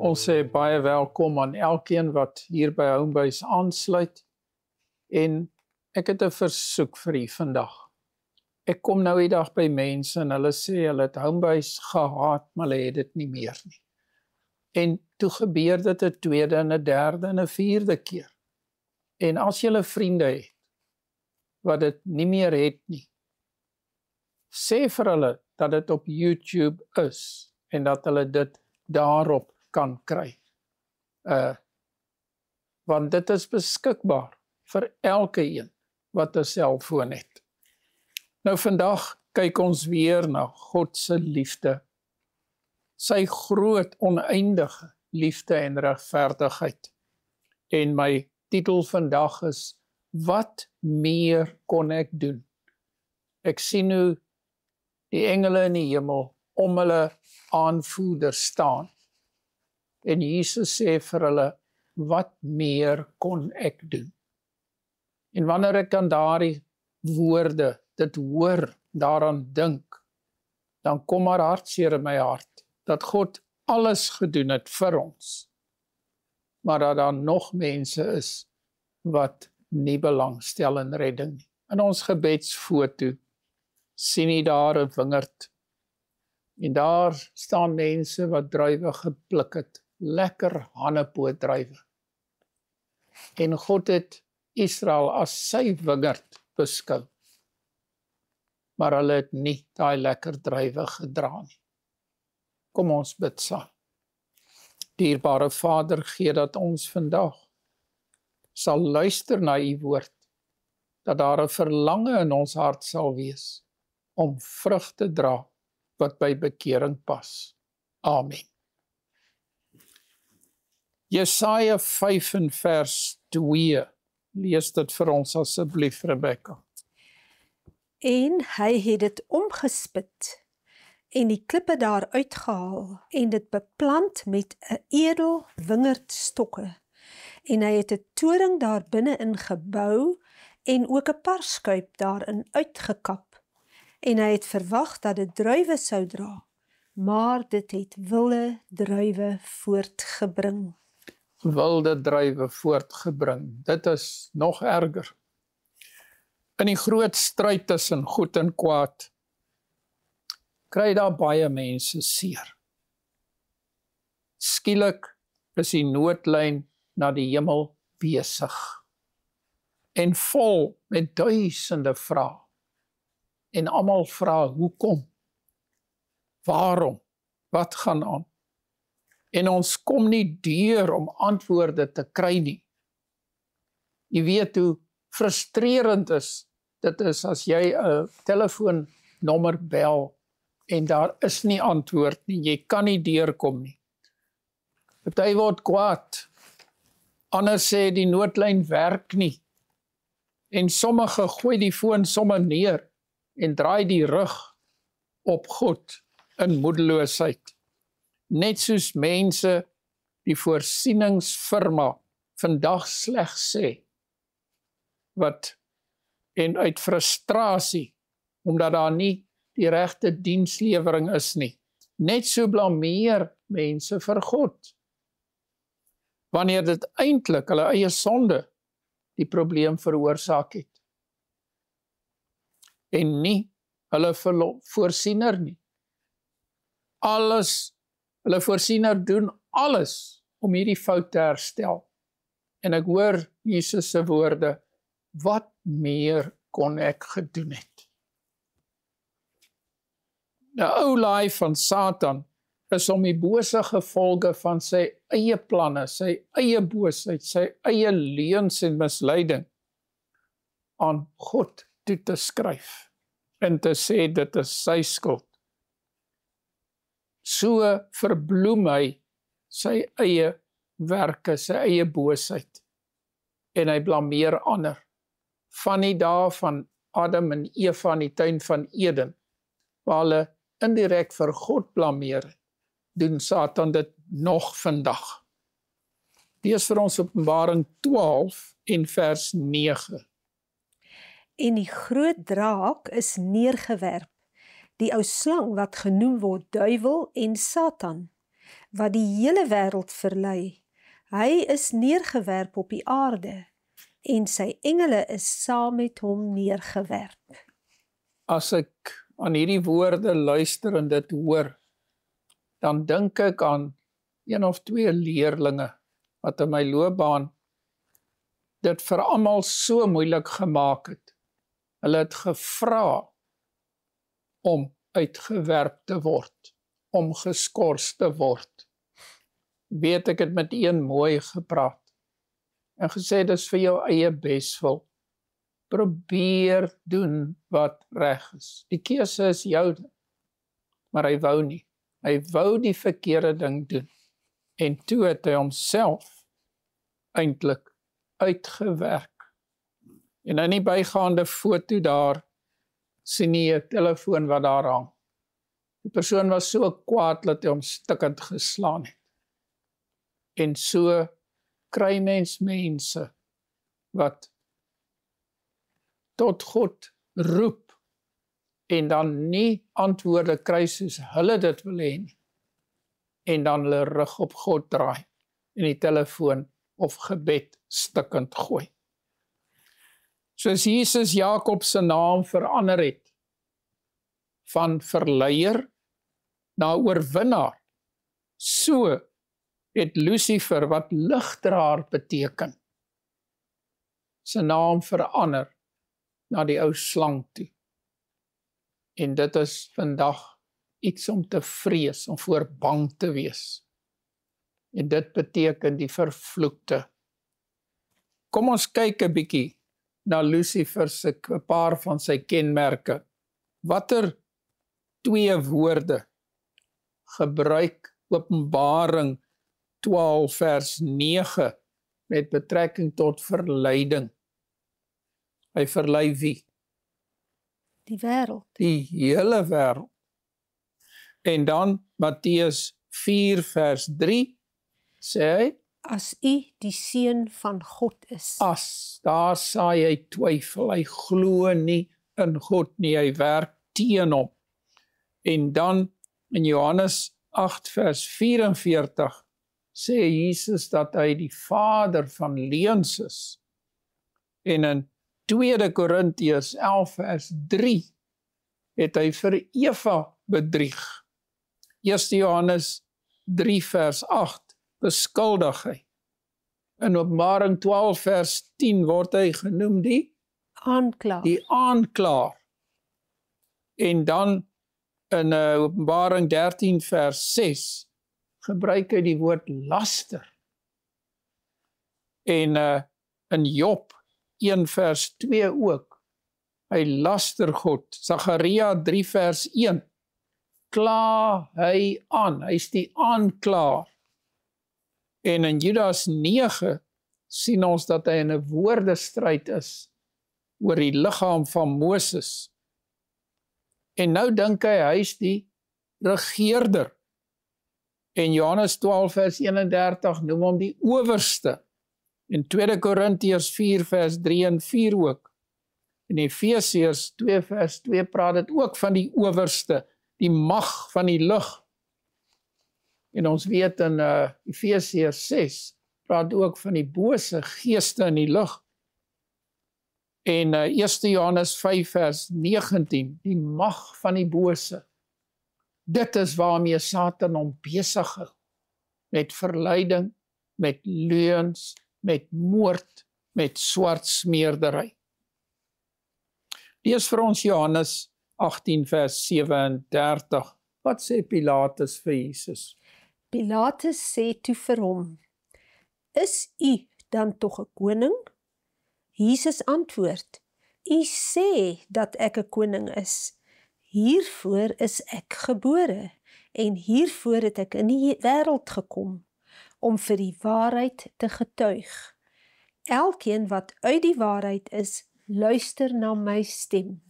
Ons sê baie welkom aan elkeen wat hier by Homebase aansluit. En ek het 'n versoek vir u vandag. Ek kom nou die dag by mense en hulle sê hulle het Homebase gehaat, maar hulle het dit nie meer nie. En toe gebeur dit 'n tweede en 'n derde en 'n vierde keer. En as jy 'n vriende het wat dit nie meer het nie, sê vir hulle dat dit op YouTube is en dat hulle dit daarop kan kry. Want dit is beskikbaar vir elke een wat 'n selfoon het. Nou vandag kyk ons weer na God se liefde, sy groot oneindige liefde en regverdigheid. En my titel vandag is: wat meer kon ek doen? Ek sien hoe die engele in die hemel om hulle aanvoerder staan. En Jesus sê vir hulle: wat meer kon ek doen? En wanneer ek aan daardie woorde, dit hoor, daaraan dink, dan kom maar hartseer in my hart, dat God alles gedoen het vir ons, maar dat daar nog mense is wat nie belangstel in redding nie. In ons gebedsfoto sien jy daar 'n wingerd, en daar staan mense wat druiwe gepluk het, lekker hanepootdruiwe. En God het Israel as sy wingerd beskou, maar hulle het nie daai lekker druiwe gedra nie. Kom ons bid saam. Dierbare Vader, gee dat ons vandag sal luister na u woord, dat daar 'n verlange in ons hart sal wees om vrug te dra wat by bekering pas. Amen. Jesaja 5 en vers 2. Lees dit vir ons asseblief, Rebecca. En hy het dit omgespit en die klippe daar uitgehaal en dit beplant met 'n edel wingerdstokke. En hy het 'n toring daar binne-in gebou en ook 'n parskuip daarin uitgekap. En hy het verwag dat dit druiwe sou dra, maar dit het wilde druiwe voortgebring. Wilde druiwe voortgebring. Dit is nog erger. In die groot stryd tussen goed en kwaad kry daar baie mense seer. Skielik is die noodlyn na die hemel besig en vol met duisende vrae. En almal vra hoekom? Waarom? Wat gaan aan? En ons kom nie deur om antwoorde te kry nie. Jy weet hoe frustrerend dit is as jy 'n telefoonnommer bel en daar is nie antwoord nie, jy kan nie deurkom nie. Party word kwaad, ander sê die noodlyn werk nie, en sommige gooi die foon sommer neer en draai die rug op God in moedeloosheid. Net soos mense die voorsieningsfirma vandag slegs sê, en uit frustrasie, omdat daar nie die regte dienslewering is nie. Net so blameer mense vir God, wanneer dit eintlik hulle eie sonde die probleem veroorsaak het. En nie hulle voorsiener nie. Hulle voorsiener doen alles om hierdie fout te herstel. En ek hoor Jesus se woorde: wat meer kon ek gedoen het? Die ou laai van Satan is om die bose gevolge van sy eie planne, sy eie boosheid, sy eie leuns en misleiding aan God toe te skryf en te sê dit is sy skuld. So verbloem hy sy eie werke, sy eie boosheid, en hy blameer ander. Van die dae van Adam en Eva in die tuin van Eden, waar hulle indirek vir God blameer, doen Satan dit nog vandag. Lees vir ons Openbaring 12 en vers 9. En die groot draak is neergewerp, die ou slang wat genoem word duiwel en Satan, wat die hele wêreld verlei. Hy is neergewerp op die aarde en sy engele is saam met hom neergewerp. As ek aan hierdie woorde luister en dit hoor, dan dink ek aan 1 of 2 leerlinge wat in my loopbaan dit vir almal so moeilik gemaak het. Hulle het gevra om uitgewerp te word, om geskort te word. Weet ek het met een mooi gepraat en gesê dis vir jou eie beswil. Probeer doen wat reg is. Die keuse is joune, maar hy wou nie. Hy wou die verkeerde ding doen. En toe het hy homself eintlik uitgewerk. En in die bygaande foto daar sien jy 'n telefoon wat daar hang. Die persoon was so kwaad dat hy hom stikkend geslaan het. En so kry mens mense wat tot God roep en dan nie antwoorde kry soos hulle dit wil hê nie. En dan hulle rug op God draai en die telefoon of gebed stikkend gooi. Soos Jesus Jakob se naam verander het van verleier na oorwinnaar, so het Lucifer wat ligdraer beteken, sy naam verander na die ou slang toe. En dit is vandag iets om te vrees, om voor bang te wees. En dit beteken die vervloekte. Kom ons kyk 'n bietjie na Lucifer se 'n paar van sy kenmerke. Watter 2 woorde gebruik Openbaring 12 vers 9 met betrekking tot verleiding? Hy verlei wie? Die wêreld. Die hele wêreld. En dan Matteus 4 vers 3 sê hy, As u die seun van God is. as, daar saai hy twyfel, hy glo nie in God nie, hy werk teen hom. En dan in Johannes 8 vers 44 sê Jesus dat hy die vader van leuns is. En in 2 Korintiërs 11 vers 3 het hy vir Eva bedrieg. 1 Johannes 3 vers 8 beskuldig hy. In Openbaring 12 vers 10 word hy genoem die aanklaer. En dan in Openbaring 13 vers 6 gebruik hy die woord laster. En in Job 1 vers 2 ook, hy laster God. Sagaria 3 vers 1, kla hy aan, hy is die aanklaer. En in Judas 9 sien ons dat hy in 'n woordestryd is oor die liggaam van Moses. En nou dink hy is die regeerder. En Johannes 12 vers 31 noem hom die owerste. In 2 Korintiërs 4 vers 3 en 4 ook. In Efesiërs 2 vers 2 praat dit ook van die owerste, die mag van die lig. En ons weet in Efesiërs 6 praat ook van die bose geeste in die lig. En 1 Johannes 5 vers 19, die mag van die bose. Dit is waarmee Satan hom besig hou. Met verleiding, met leuns, met moord, met swart smeerdery. Lees vir ons Johannes 18 vers 37. Wat sê Pilatus vir Jesus? Pilatus sê toe vir hom, is u dan tog 'n koning? Jesus antwoord, u sê dat ek 'n koning is. Hiervoor is ek gebore en hiervoor het ek in die wêreld gekom, om vir die waarheid te getuig. Elkeen wat uit die waarheid is, luister na my stem.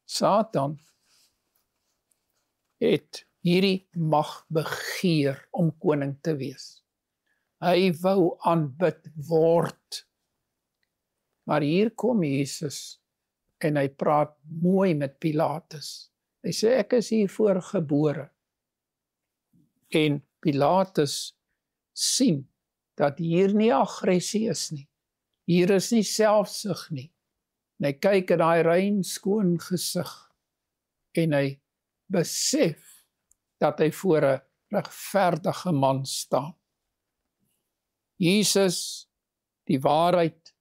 Satan het hierdie mag begeer om koning te wees. Hy wou aanbid word. Maar hier kom Jesus en hy praat mooi met Pilatus. Hy sê ek is hiervoor gebore. En Pilatus sien dat hier nie aggressie is nie. Hier is nie selfsug nie. En hy kyk in daai rein skoon gesig en hy besef dat hy voor 'n regverdige man staan. Jesus, die waarheid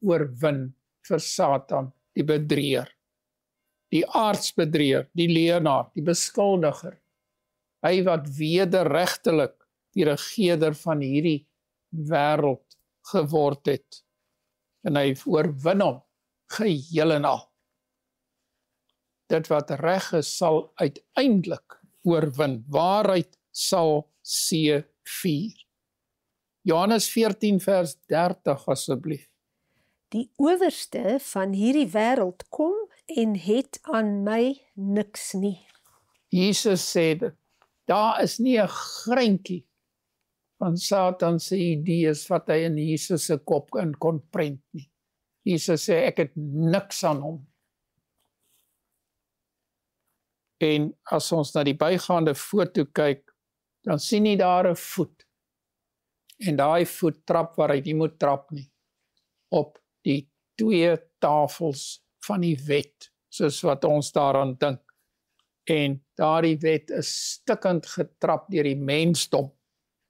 oorwin vir Satan, die bedrieër, die aardsbedrieër, die leienaar, die beskuldiger. Hy wat wederregtelik die regerder van hierdie wêreld geword het. En hy oorwin hom geheel en al. Dit wat reg is, sal uiteindelik oorwin. Waarheid sal seëvier. Johannes 14 vers 30 asseblief. Die owerste van hierdie wêreld kom en het aan my niks nie. Jesus sê dit. Daar is nie 'n greintjie van Satan se idees wat hy in Jesus se kop in kon prent nie. Jesus sê ek het niks aan hom. En as ons na die bygaande foto kyk, dan sien jy daar 'n voet. En daai voet trap waar hy nie moet trap nie. Op die 2 tafels van die wet, soos wat ons daaraan dink. En daardie wet is stikkend getrap deur die mensdom.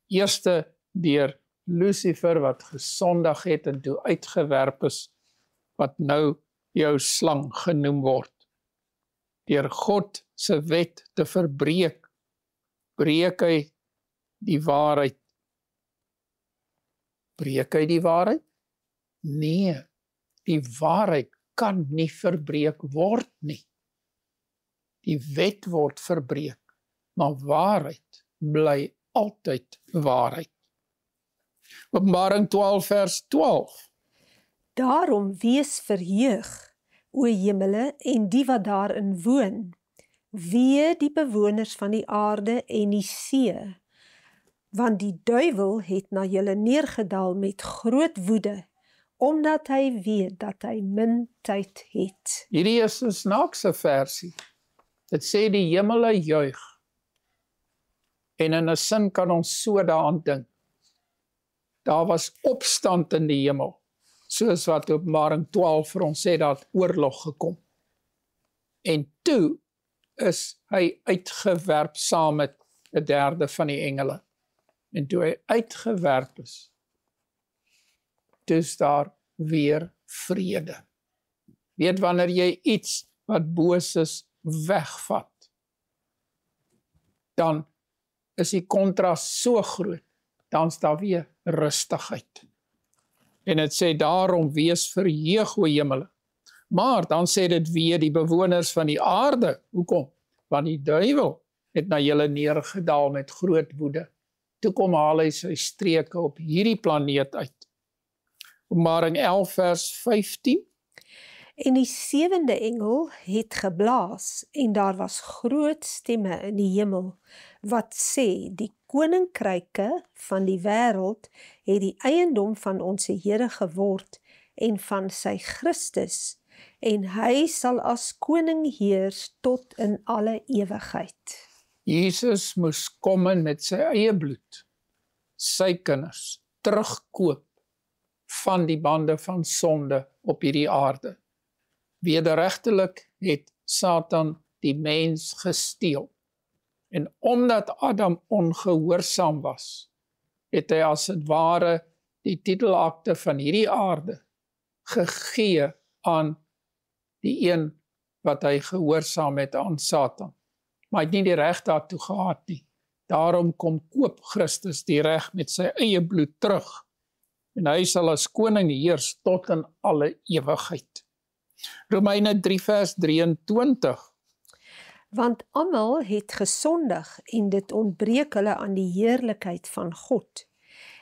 Eerste deur Lucifer wat gesondig het en toe uitgewerp is, wat nou jou slang genoem word. Deur God se wet te verbreek, breek hy die waarheid. Breek hy die waarheid? Nee, die waarheid kan nie verbreek word nie. Die wet word verbreek, maar waarheid bly altyd waarheid. Openbaring 12 vers 12. Daarom wees verheug, o hemele en die wat daarin woon, wee die bewoners van die aarde en die see, want die duiwel het na julle neergedaal met groot woede, omdat hy weet dat hy min tyd het. Hierdie is 'n snaakse versie. Dit sê die hemele juig. En in 'n sin kan ons so daaraan dink. Daar was opstand in die hemel, soos wat Openbaring 12 vir ons sê, daar het oorlog gekom. En toe is hy uitgewerp saam met 'n derde van die engele. En toe hy uitgewerp is, dus daar weer vrede. Weet wanneer jy iets wat boos is wegvat, dan is die kontras so groot, dan is daar weer rustigheid. En dit sê daarom wees verheug o hemele. Maar dan sê dit weer die bewoners van die aarde. Hoekom? Want die duiwel het na julle neergedaal met groot woede. Toe kom haal hy sy streke op hierdie planeet uit. Openbaring 11 vers 15. En die 7de engel het geblaas, en daar was groot stemme in die hemel, wat sê, die koninkryke van die wêreld het die eiendom van ons Here geword, en van sy Christus, en hy sal as koning heers tot in alle ewigheid. Jesus moes kom en met sy eie bloed, sy kinders, terugkoop van die bande van sonde op hierdie aarde. Wederregtelik het Satan die mens gesteel. En omdat Adam ongehoorsaam was, het hy as het ware die titelakte van hierdie aarde gegee aan die een wat hy gehoorsaam het aan Satan. Maar hy het nie die reg daartoe gehad nie. Daarom kom koop Christus die reg met sy eie bloed terug. En hy sal as koning heers tot in alle ewigheid. Romeine 3 vers 23. Want almal het gesondig en dit ontbreek hulle aan die heerlikheid van God.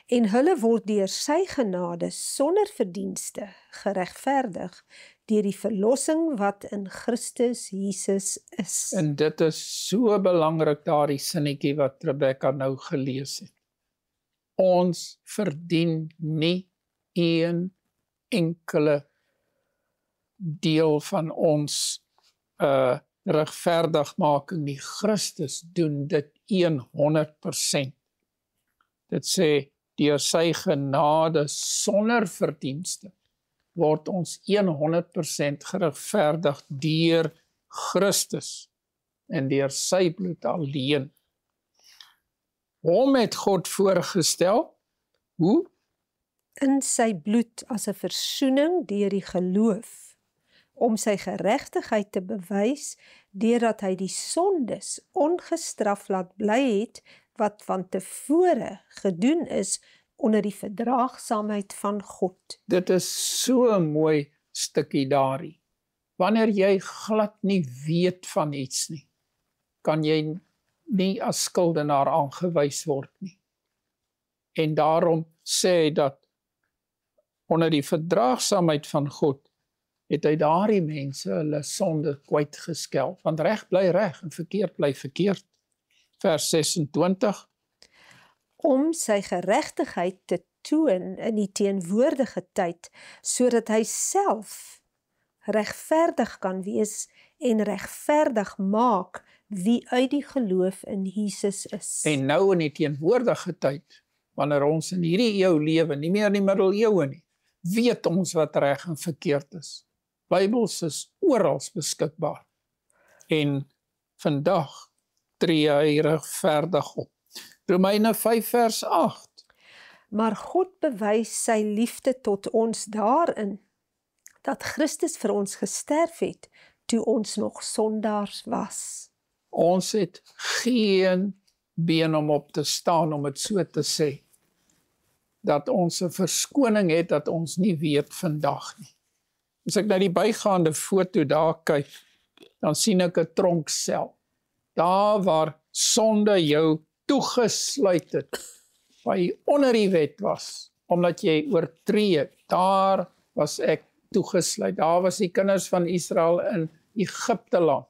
En hulle word deur sy genade sonder verdienste geregverdig deur die verlossing wat in Christus Jesus is. En dit is so belangrik, daardie sinnetjie wat Rebecca nou gelees het. Ons verdien nie een enkele deel van ons regverdigmaking nie. Christus doen dit 100%. Dit sê, deur sy genade sonder verdienste, word ons 100% geregverdig deur Christus en deur sy bloed alleen. Hom het God voorgestel, hoe? In sy bloed as 'n versoening deur die geloof, om sy geregtigheid te bewys, deurdat hy die sondes ongestraf laat bly het, wat van tevore gedoen is onder die verdraagsaamheid van God. Dit is so 'n mooi stukkie daarin. Wanneer jy glad nie weet van iets nie, kan jy nie as skuldenaar aangewys word nie. En daarom sê hy dat onder die verdraagsaamheid van God het hy daardie mense hulle sonde kwytgeskel, want reg bly reg en verkeerd bly verkeerd. Vers 26. Om sy geregtigheid te toon in die teenwoordige tyd, sodat hy self regverdig kan wees en regverdig maak wie uit die geloof in Jesus is. En nou in die teenwoordige tyd, wanneer ons in hierdie eeu lewe, nie meer in die middeleeue nie, weet ons wat reg en verkeerd is. Bybels is oral beskikbaar. En vandag tree hy regverdig op. Romeine 5 vers 8. Maar God bewys sy liefde tot ons daarin, dat Christus vir ons gesterf het, toe ons nog sondaars was. Ons het geen been om op te staan, om het so te sê, dat ons 'n verskoning het, dat ons nie weet vandag nie. As ek na die bygaande foto daar kyk, dan sien ek 'n tronksel. Daar waar sonde jou toegesluit het, waar jy onder die wet was, omdat jy oortree het, daar was ek toegesluit. Daar was die kinders van Israel in Egipte land,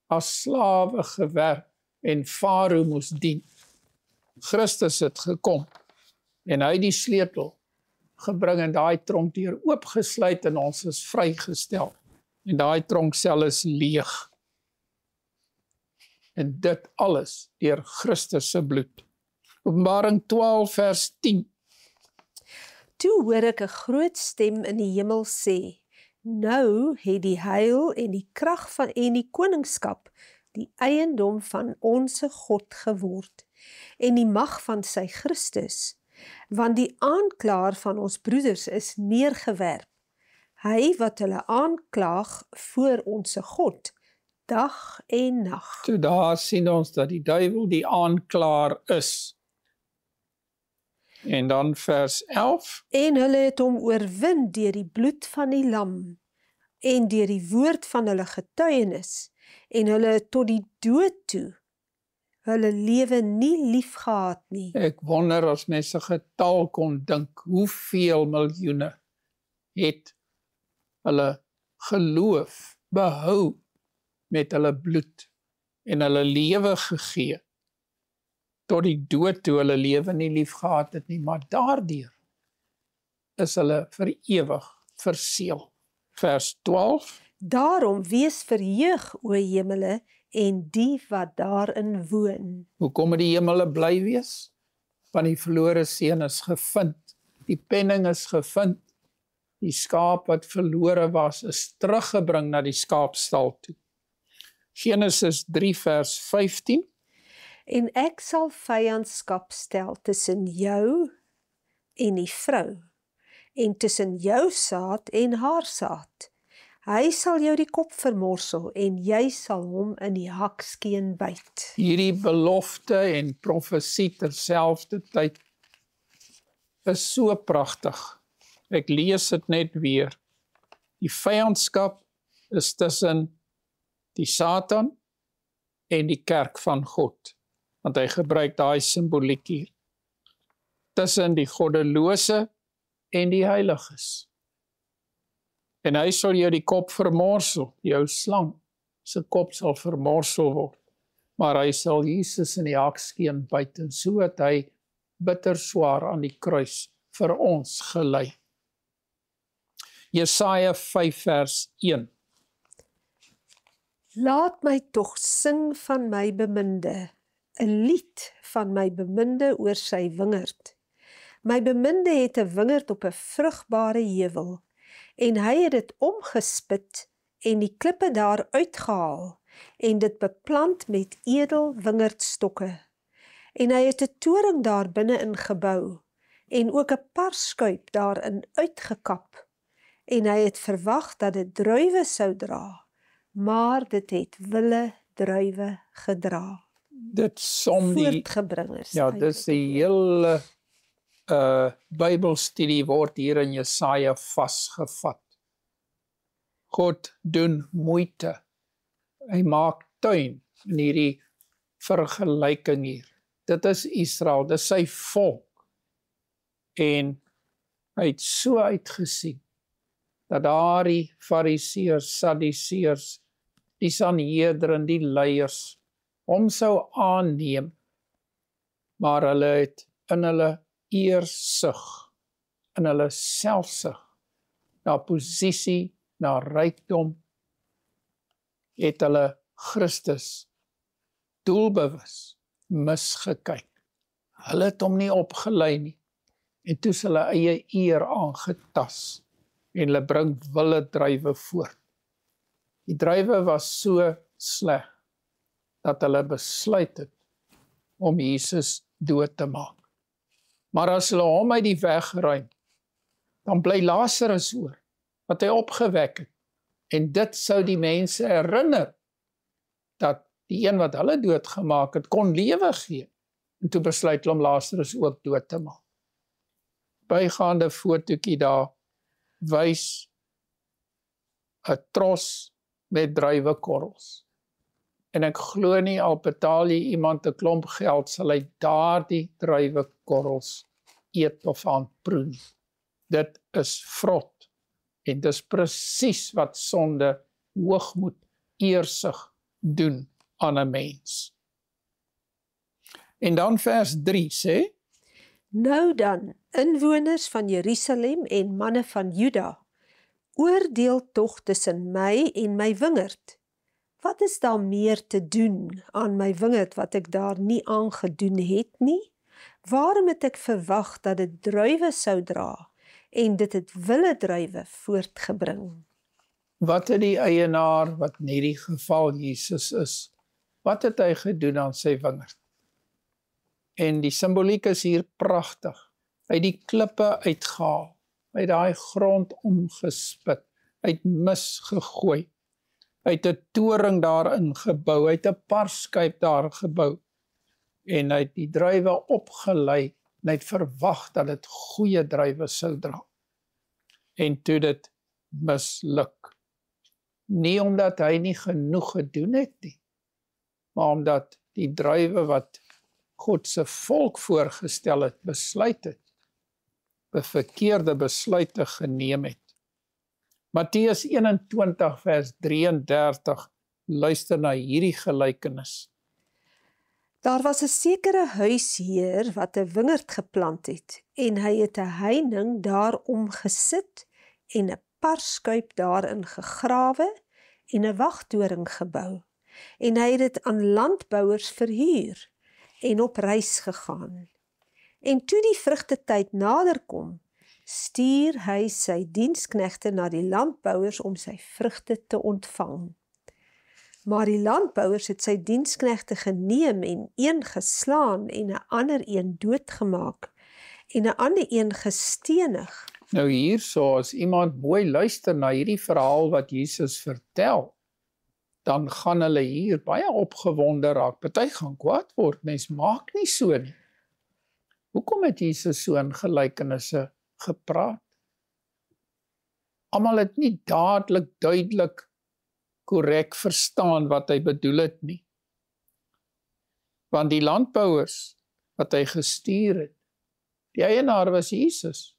as slawe gewerk, en Farao moes dien. Christus het gekom, en hy die sleutel gebring en daai tronkdeur oopgesluit en ons is vrygestel. En daai tronksel is leeg. En dit alles deur Christus se bloed. Openbaring 12 vers 10. Toe hoor ek 'n groot stem in die hemel sê, nou het die heil en die krag van en die koningskap die eiendom van onsse God geword, en die mag van sy Christus, want die aanklaer van ons broeders is neergewerp, hy wat hulle aanklaag voor onsse God, dag en nag. So daar sien ons dat die duiwel die aanklaer is. En dan vers 11. En hulle het hom oorwin deur die bloed van die lam, en deur die woord van hulle getuienis, en hulle het tot die dood toe hulle lewe nie lief gehad nie. Ek wonder as mense getal kon dink, hoeveel miljoene het hulle geloof behou met hulle bloed en hulle lewe gegee tot die dood toe hulle lewe nie lief gehad het nie, maar daardeur is hulle vir ewig verseël. Vers 12. Daarom wees verheug, o hemele, en die wat daarin woon. Hoekom moet die hemele bly wees? Want die verlore seun is gevind, die penning is gevind, die skaap wat verlore was, is teruggebring na die skaapstal toe. Genesis 3 vers 15. En ek sal vyandskap stel tussen jou en die vrou, en tussen jou saad en haar saad. Hy sal jou die kop vermorsel, en jy sal hom in die hakskeen byt. Hierdie belofte en profesie terselfdertyd is so pragtig. Ek lees dit net weer. Die vyandskap is tussen die Satan en die kerk van God, want hy gebruik daai simboliek hier. Tussen die goddelose en die heiliges. En hy sal jou die kop vermorsel, jou slang, sy kop sal vermorsel word. Maar hy sal Jesus in die hakskeen byt, en so het hy bitter swaar aan die kruis vir ons gelei. Jesaja 5 vers 1. Laat my tog sing van my beminde, 'n lied van my beminde oor sy wingerd. My beminde het 'n wingerd op 'n vrugbare heuwel, en hy het dit omgespit en die klippe daar uitgehaal, en dit beplant met edel wingerdstokke. En hy het 'n toring daar binne-in gebou, en ook 'n parskuip daarin uitgekap, en hy het verwag dat dit druiwe sou dra, maar dit het wille druiwe gedra. Dit som die, Voortgebringers. ja, dis die hele Bybelstudie word hier in Jesaja vasgevat. God doen moeite. Hy maak tuin in hierdie vergelyking hier. Dit is Israel, dit is sy volk. En hy het so uitgesien dat daardie Fariseërs, Sadduseërs, die Sanhedrin, die leiers hom sou aanneem, maar hulle het in hulle eersug, in hulle selfsug, na posisie, na rykdom, het hulle Christus doelbewus misgekyk. Hulle het hom nie opgelei nie, en toe is hulle eie eer aangetas, en hulle bring wille druiwe voort. Die druiwe was so sleg, dat hulle besluit het om Jesus dood te maak. Maar as hulle hom uit die weg ruim, dan bly Lazarus oor, wat hy opgewek het. En dit sou die mense herinner, dat die een wat hulle doodgemaak het, kon lewe gee. En toe besluit hulle om Lazarus ook dood te maak. Bygaande fotootjie daar, wys 'n tros met druiwekorrels. En ek glo nie, al betaal jy iemand 'n klomp geld, sal hy daardie druiwekorrels eet of aanproe nie. Dit is vrot. En dis presies wat sonde, hoogmoed, eersug doen aan 'n mens. En dan vers 3 sê, Nou dan, inwoners van Jerusalem en manne van Juda, oordeel tog tussen my en my wingerd. Wat is daar meer te doen aan my wingerd wat ek daar nie aangedoen het nie? Waarom het ek verwag dat dit druiwe sou dra en dit het wille druiwe voortgebring? wat het die eienaar, wat in hierdie geval Jesus is, wat het hy gedoen aan sy wingerd? En die simboliek is hier pragtig. Hy het die klippe uitgehaal, hy het daai grond omgespit, hy het mis gegooi, hy het 'n toring daarin gebou, hy het 'n parskuip daar gebou, en hy het die druiwe opgelei, en hy het verwag dat dit goeie druiwe sou dra. En toe dit misluk. Nie omdat hy nie genoeg gedoen het nie, maar omdat die druiwe wat God se volk voorgestel het, besluit het, verkeerde besluite geneem het. Matteus 21 vers 33, luister na hierdie gelykenis. Daar was 'n sekere huisheer wat 'n wingerd geplant het, en hy het 'n heining daarom gesit, en 'n parskuip daarin gegrawe, en 'n wagtoring gebou, en hy het dit aan landbouers verhuur, en op reis gegaan. En toe die vrugtetyd naderkom, stuur hy sy diensknegte na die landbouers om sy vrugte te ontvang. Maar die landbouers het sy diensknegte geneem en een geslaan en 'n ander een doodgemaak en 'n ander een gestenig. Nou hierso, as iemand mooi luister na hierdie verhaal wat Jesus vertel, dan gaan hulle hier baie opgewonde raak. Party gaan kwaad word, mens maak nie so nie. Hoekom het Jesus so in gelykenisse gepraat? Almal het nie dadelik, duidelik, korrek verstaan wat hy bedoel het nie. Want die landbouers wat hy gestuur het, die eienaar was Jesus,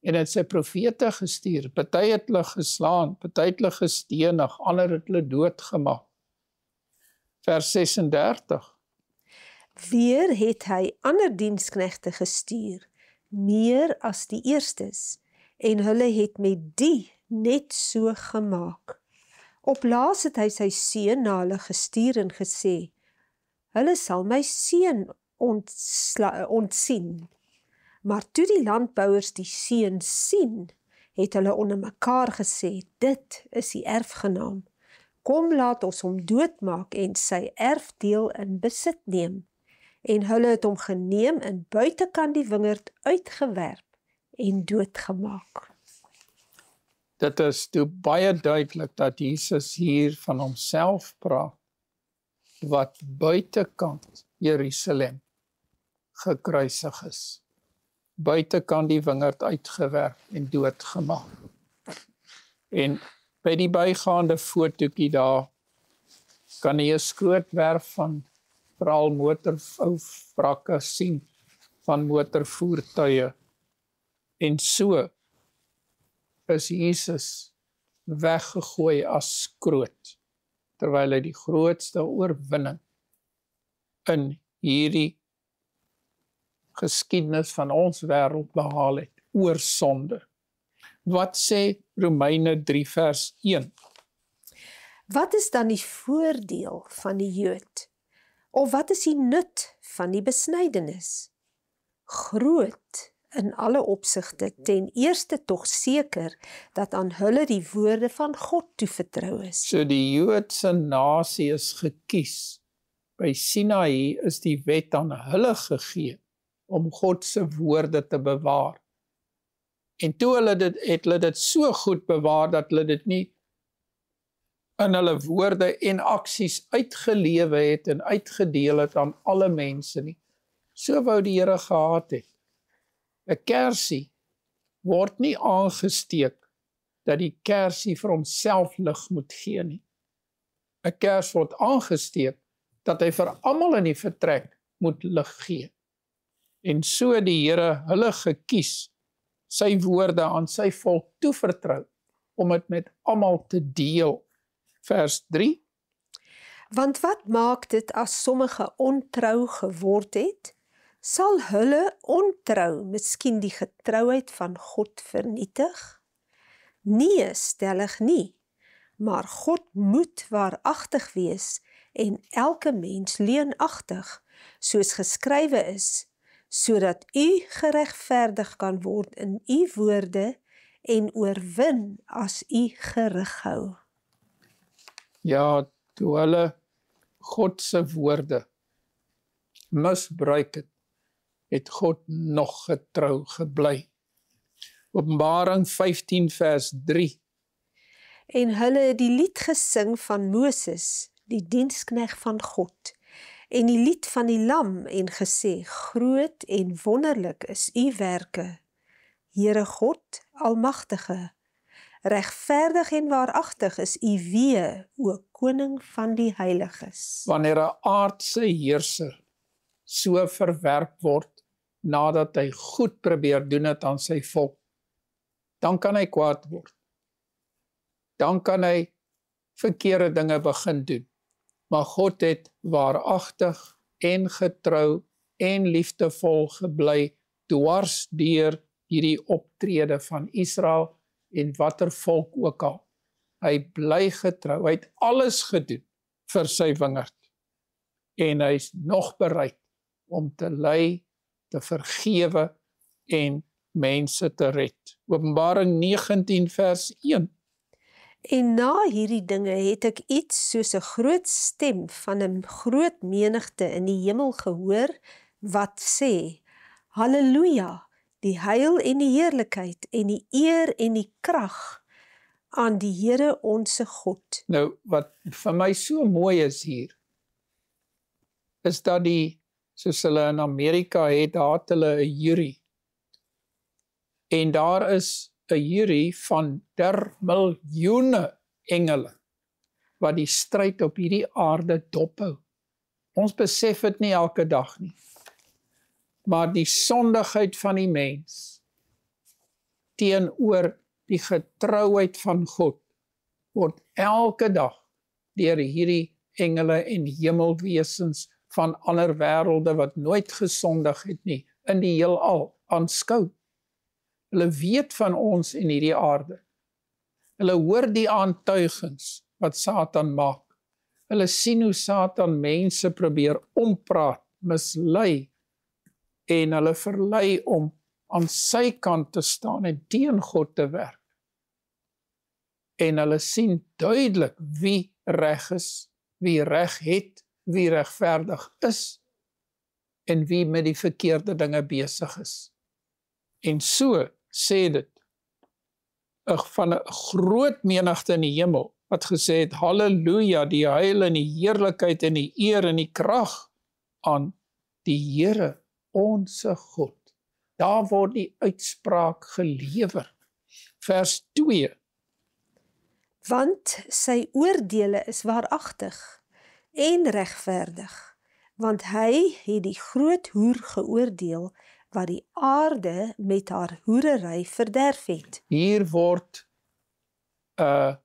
en het sy profete gestuur, party het hulle geslaan, party het hulle gestenig, ander het hulle doodgemaak. Vers 36. Weer het hy ander diensknegte gestuur, meer as die eerstes, en hulle het met die net so gemaak. Op laas het hy sy seun na hulle gestuur en gesê, hulle sal my seun ontsien. Maar toe die landbouers die seun sien, het hulle onder mekaar gesê, dit is die erfgenaam. Kom laat ons hom doodmaak en sy erfdeel in besit neem. En hulle het hom geneem en buitekant die wingerd uitgewerp en doodgemaak. Dit is toe baie duidelik dat Jesus hier van homself praat, wat buitekant Jerusalem gekruisig is. Buitekant die wingerd uitgewerp en doodgemaak. En by die bygaande fotootjie daar kan jy 'n skrootwerf van veral motorwrakke sien van motorvoertuie. En so is Jesus weggegooi as skroot, terwyl hy die grootste oorwinning in hierdie geskiedenis van ons wêreld behaal het, oor sonde. Wat sê Romeine 3 vers 1? Wat is dan die voordeel van die Jood? Of wat is die nut van die besnydenis? Groot in alle opsigte, ten eerste tog seker, dat aan hulle die woorde van God toevertrou is. So die Joodse nasie is gekies. By Sinaï is die wet aan hulle gegee, om God se woorde te bewaar. En toe het hulle dit so goed bewaar, dat hulle dit nie in hulle woorde en aksies uitgelewe het en uitgedeel het aan alle mense nie. So wou die Here gehad het. 'n Kersie word nie aangesteek dat die kersie vir homself lig moet gee nie. 'n Kers word aangesteek dat hy vir almal in die vertrek moet lig gee. En so die Here hulle gekies, sy woorde aan sy volk toevertrou, om dit met almal te deel. Vers 3. Want wat maak dit as sommige ontrou geword het? Sal hulle ontrou miskien die getrouheid van God vernietig? Nee, stellig nie. Maar God moet waaragtig wees en elke mens leuenagtig, soos geskrywe is, sodat u geregverdig kan word in u woorde en oorwin as u gerig hou. Ja, toe hulle God se woorde misbruik het God nog getrou gebly. Openbaring 15 vers 3. En hulle het die lied gesing van Moses, die diensknegt van God, en die lied van die lam en gesê, groot en wonderlik is u werke, Here God, Almagtige. Regverdig en waaragtig is u weë, o koning van die heiliges. Wanneer 'n aardse heerser so verwerp word, nadat hy goed probeer doen het aan sy volk, dan kan hy kwaad word. Dan kan hy verkeerde dinge begin doen. Maar God het waaragtig en getrou en liefdevol gebly, dwars deur hierdie optrede van Israel en watter volk ook al. Hy bly getrou, hy het alles gedoen vir sy wingerd. En hy is nog bereid om te lei, te vergewe en mense te red. Openbaring 19 vers 1. En na hierdie dinge het ek iets soos 'n groot stem van 'n groot menigte in die hemel gehoor, wat sê, Halleluja, die heil en die heerlikheid en die eer en die krag aan die Here onse God. Nou, wat vir my so mooi is hier, is dat soos hulle in Amerika het, daar het hulle 'n jury. En daar is 'n jury van miljoene engele, wat die stryd op hierdie aarde dophou. Ons besef dit nie elke dag nie. Maar die sondigheid van die mens, teenoor die getrouheid van God, word elke dag deur hierdie engele en hemelwesens van ander wêrelde wat nooit gesondig het nie, in die heelal aanskou. Hulle weet van ons en hierdie aarde. Hulle hoor die aantuigings wat Satan maak. Hulle sien hoe Satan mense probeer ompraat, mislei, en hulle verlei om aan sy kant te staan en teen God te werk. En hulle sien duidelik wie reg is, wie reg het, wie regverdig is, en wie met die verkeerde dinge besig is. En so sê dit van 'n groot menigte in die hemel, wat gesê het, halleluja, die heil en die heerlikheid en die eer en die krag aan die Here, onse God. Daar word die uitspraak gelewer. Vers 2. Want sy oordeele is waaragtig en regverdig, want hy het die groot hoer geoordeel, wat die aarde met haar hoerery verderf het. Hier word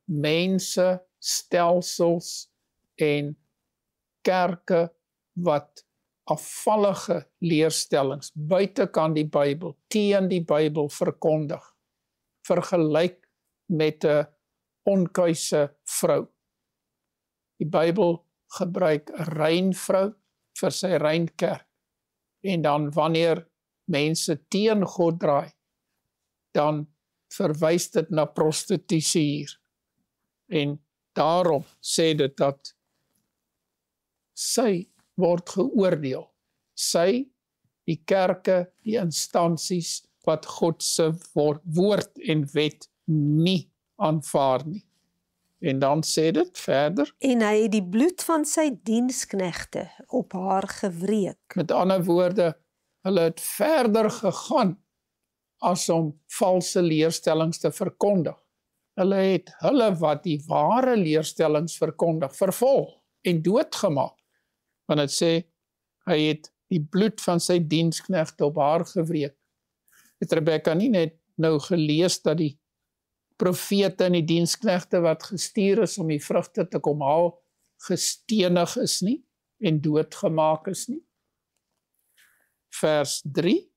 mense, stelsels en kerke wat afvallige leerstellings buitekant die Bybel, teen die Bybel verkondig, vergelyk met 'n onkuise vrou. Die Bybel gebruik 'n rein vrou vir sy rein kerk. En dan wanneer mense teen God draai, dan verwys dit na prostitusie hier. En daarom sê dit dat sy word geoordeel. Sy, die kerke, die instansies wat God se woord en wet nie aanvaar nie. En dan sê dit verder. En hy het die bloed van sy diensknegte op haar gewreek. Met ander woorde, hulle het verder gegaan as om valse leerstellings te verkondig. Hulle het hulle wat die ware leerstellings verkondig, vervolg en doodgemaak. Want het sê, hy het die bloed van sy diensknegte op haar gewreek. Het Rebekka nie net nou gelees dat die profete en die diensknegte wat gestuur is om die vrugte te kom haal, gestenig is nie en doodgemaak is nie. Vers 3.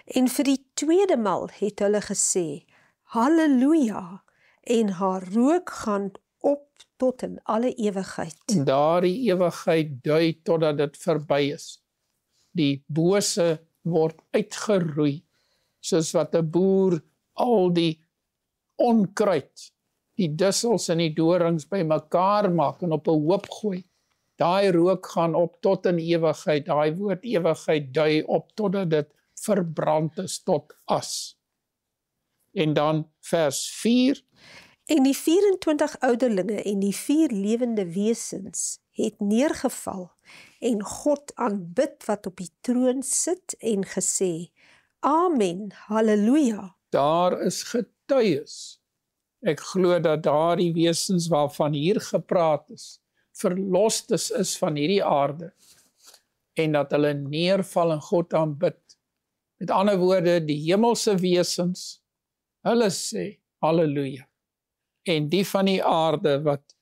En vir die tweede maal het hulle gesê, halleluja, en haar rook gaan op tot in alle ewigheid. En daardie ewigheid dui totdat dit verby is. Die bose word uitgeroei, soos wat 'n boer al die onkruid, die dussels en die dorings bymekaar maak en op 'n hoop gooi. Daai rook gaan op tot in ewigheid. Daai woord ewigheid dui op totdat dit verbrand is tot as. En dan vers 4. En die 24 ouderlinge en die 4 lewende wesens het neergeval en God aanbid wat op die troon sit en gesê, Amen, halleluja. Daar is getuies. Ek glo dat daardie wesens waarvan hier gepraat is, verlostes is van hierdie aarde en dat hulle neerval en God aanbid. Met ander woorde, die hemelse wesens, hulle sê halleluja. En die van die aarde wat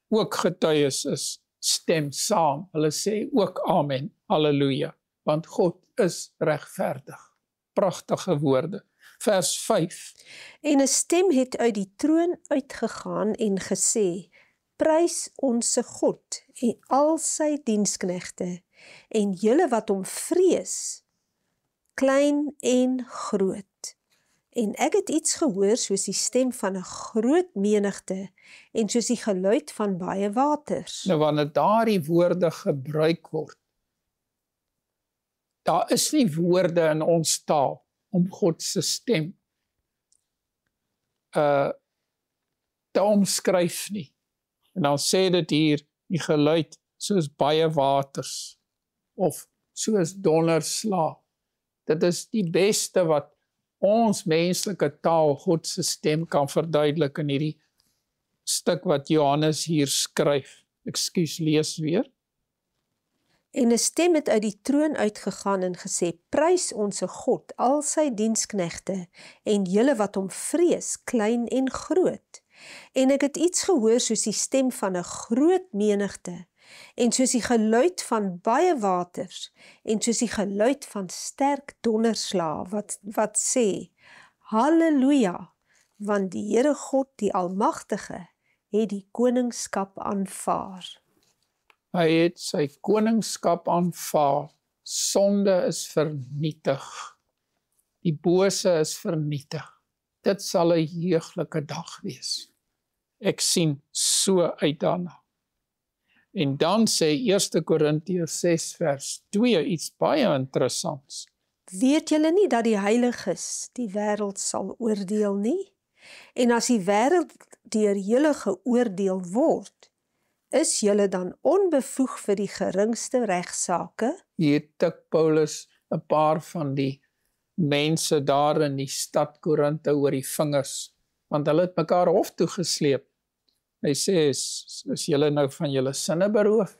ook getuies is, stem saam. Hulle sê ook amen, halleluja, want God is regverdig. Pragtige woorde. Vers 5. En 'n stem het uit die troon uitgegaan en gesê, prys onse God en al sy diensknegte en julle wat hom vrees, klein en groot. En ek het iets gehoor soos die stem van 'n groot menigte en soos die geluid van baie waters. Nou wanneer daardie woorde gebruik word, daar is nie woorde in ons taal om God se stem te omskryf nie. En dan sê dit hier, die geluid soos baie waters, of soos donderslag. Dit is die beste wat ons menslike taal God se stem kan verduidelik in hierdie stuk wat Johannes hier skryf. Ekskuus, lees weer. En 'n stem het uit die troon uitgegaan en gesê, prys onse God, al sy diensknegte, en julle wat hom vrees, klein en groot. En ek het iets gehoor soos die stem van 'n groot menigte, en soos die geluid van baie waters, en soos die geluid van sterk donderslae, wat sê, Halleluja, want die Here God, die Almagtige, het die koningskap aanvaar. Hy het sy koningskap aanvaar. Sonde is vernietig. Die bose is vernietig. Dit sal 'n heuglike dag wees. Ek sien so uit daarna. En dan sê 1 Korintiërs 6 vers 2 iets baie interessants. Weet julle nie dat die heiliges die wêreld sal oordeel nie? En as die wêreld deur julle geoordeel word, is julle dan onbevoeg vir die geringste regsaake? Hier tik Paulus 'n paar van die mense daar in die stad Korinthe oor die vingers, want hulle het mekaar hof toe gesleep. Hy sê, is julle nou van julle sinne beroof?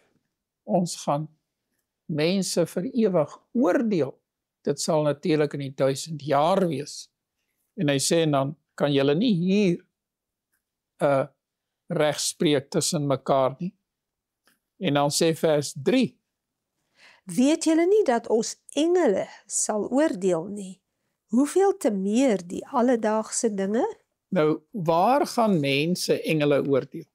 Ons gaan mense vir ewig oordeel. Dit sal natuurlik in die 1000 jaar wees. En hy sê, dan kan julle nie hier regspreek tussen mekaar nie. En dan sê vers 3. Weet julle nie dat ons engele sal oordeel nie? Hoeveel te meer die alledaagse dinge? Nou, waar gaan mense engele oordeel?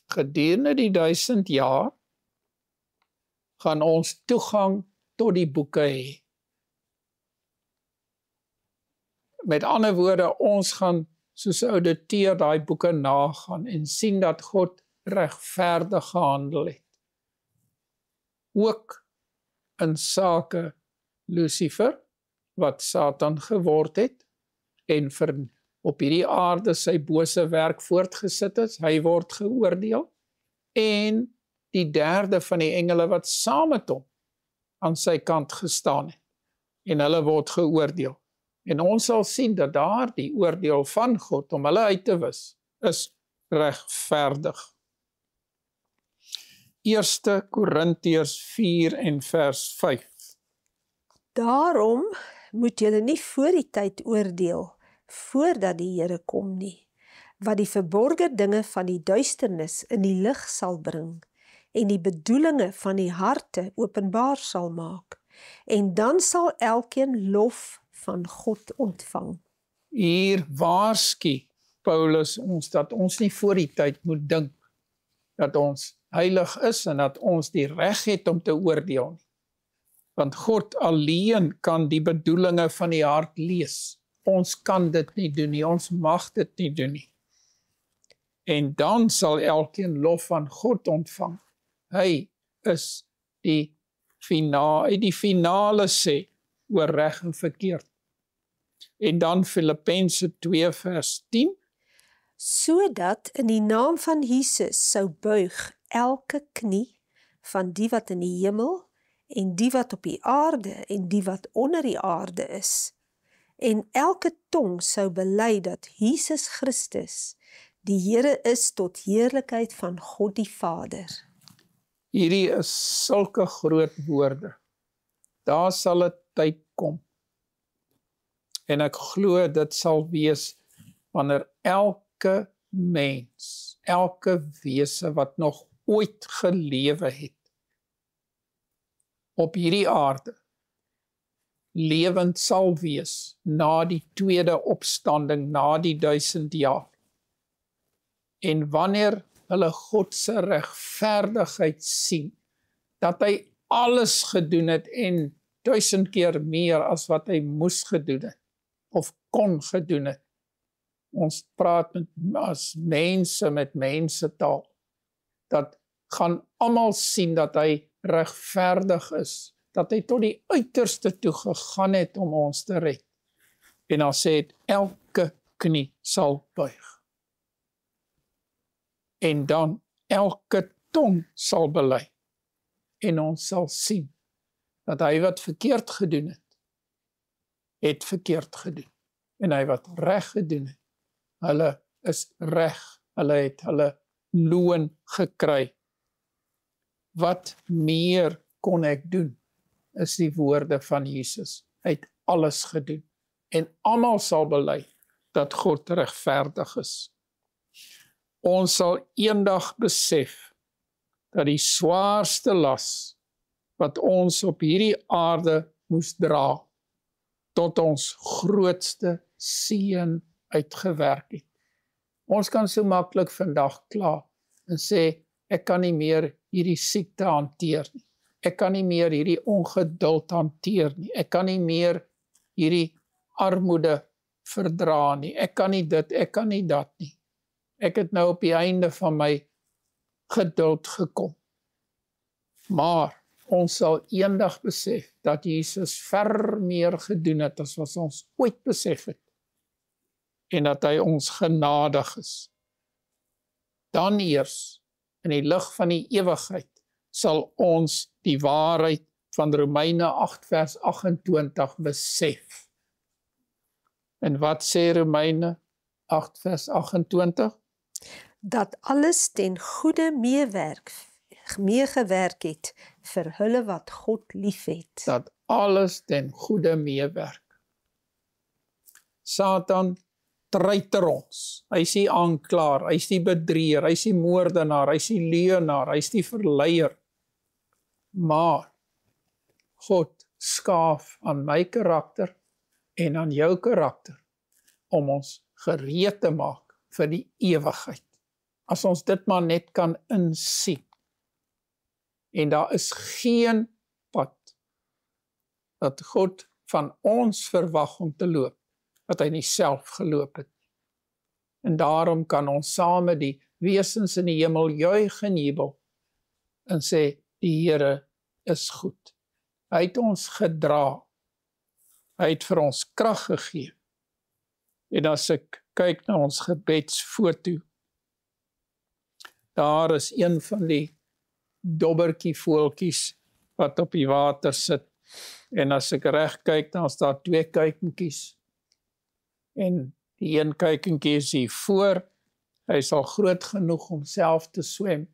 Gedurende die 1000 jaar gaan ons toegang tot die boeke hê. Met ander woorde, ons gaan soos ouditeur daai boeke nagaan en sien dat God regverdig gehandel het. Ook in sake Lucifer, wat Satan geword het, en op hierdie aarde sy bose werk voortgesit is, hy word geoordeel, en die derde van die engele wat saam met hom aan sy kant gestaan het, en hulle word geoordeel. En ons sal sien dat daar die oordeel van God om hulle uit te wis, is regverdig. 1 Korintiërs 4 en vers 5. Daarom moet julle nie voor die tyd oordeel, voordat die Here kom nie, wat die verborgde dinge van die duisternis in die lig sal bring, en die bedoelinge van die harte openbaar sal maak, en dan sal elkeen lof van God ontvang. Hier waarsku Paulus ons dat ons nie voor die tyd moet dink dat ons heilig is en dat ons die reg het om te oordeel nie. Want God alleen kan die bedoelinge van die hart lees. Ons kan dit nie doen nie, ons mag dit nie doen nie. En dan sal elkeen lof van God ontvang. Hy is die finale sê oor reg en verkeerd. En dan Filippense 2 vers 10. Sodat in die naam van Jesus sou buig elke knie van die wat in die hemel en die wat op die aarde en die wat onder die aarde is. En elke tong sou bely dat Jesus Christus die Here is tot heerlikheid van God die Vader. Hierdie is sulke groot woorde. Daar sal 'n tyd kom. En ek glo dit sal wees wanneer elke mens, elke wese wat nog ooit gelewe het op hierdie aarde lewend sal wees na die tweede opstanding, na die 1000 jaar. En wanneer hulle God se regverdigheid sien, dat hy alles gedoen het en 1000 keer meer as wat hy moes gedoen het, of kon gedoen het. Ons praat as mense met mensetaal, dat gaan almal sien dat hy regverdig is, dat hy tot die uiterste toe gegaan het om ons te red. En dan sê het, elke knie sal buig. En dan elke tong sal bely. En ons sal sien, dat hy wat verkeerd gedoen het verkeerd gedoen. En hy wat reg gedoen het, hulle is reg, hulle het hulle loon gekry. Wat meer kon ek doen, is die woorde van Jesus. Hy het alles gedoen. En almal sal bely dat God regverdig is. Ons sal eendag besef dat die swaarste las wat ons op hierdie aarde moes dra, tot ons grootste seën uitgewerk het. Ons kan so maklik vandag kla en sê, ek kan nie meer hierdie siekte hanteer nie. Ek kan nie meer hierdie ongeduld hanteer nie. Ek kan nie meer hierdie armoede verdra nie. Ek kan nie dit, ek kan nie dat nie. Ek het nou op die einde van my geduld gekom. Maar ons sal eendag besef dat Jesus ver meer gedoen het as wat ons ooit besef het. En dat hy ons genadig is. Dan eers, in die lig van die ewigheid, sal ons die waarheid van Romeine 8 vers 28 besef. En wat sê Romeine 8 vers 28? Dat alles ten goeie meegewerk het vir hulle wat God liefhet. Dat alles ten goeie meewerk. Satan treiter ons. Hy is die aanklaer, hy is die bedrieër, hy is die moordenaar, hy is die leienaar, hy is die verleier. Maar God skaaf aan my karakter en aan jou karakter om ons gereed te maak vir die ewigheid. As ons dit maar net kan insien. En daar is geen pad dat God van ons verwag om te loop, wat hy nie self geloop het. En daarom kan ons saam met die wesens in die hemel juig en jubel en sê, die Here is goed. Hy het ons gedra. Hy het vir ons krag gegee. En as ek kyk na ons gebedsfoto, daar is een van die dobbertjie-voeltjies wat op die water sit. En as ek reg kyk, dan is daar 2 kuikentjies. En die een kuikentjie is hier voor. Hy is al groot genoeg om self te swem.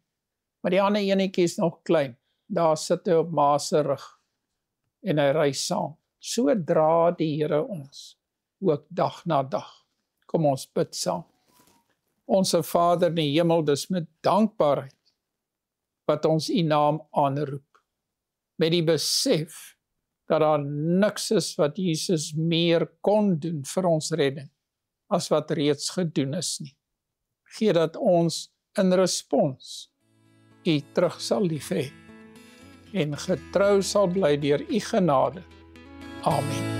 Maar die ander enetjie is nog klein. Daar sit hy op ma se rug. En hy ry saam. So dra die Here ons, ook dag na dag. Kom ons bid saam. Onse Vader in die hemel, dis met dankbaarheid wat ons u naam aanroep. Met die besef dat daar niks is wat Jesus meer kon doen vir ons redding, as wat reeds gedoen is nie. Gee dat ons in respons u terug sal lief hê en getrou sal bly deur u genade. Amen.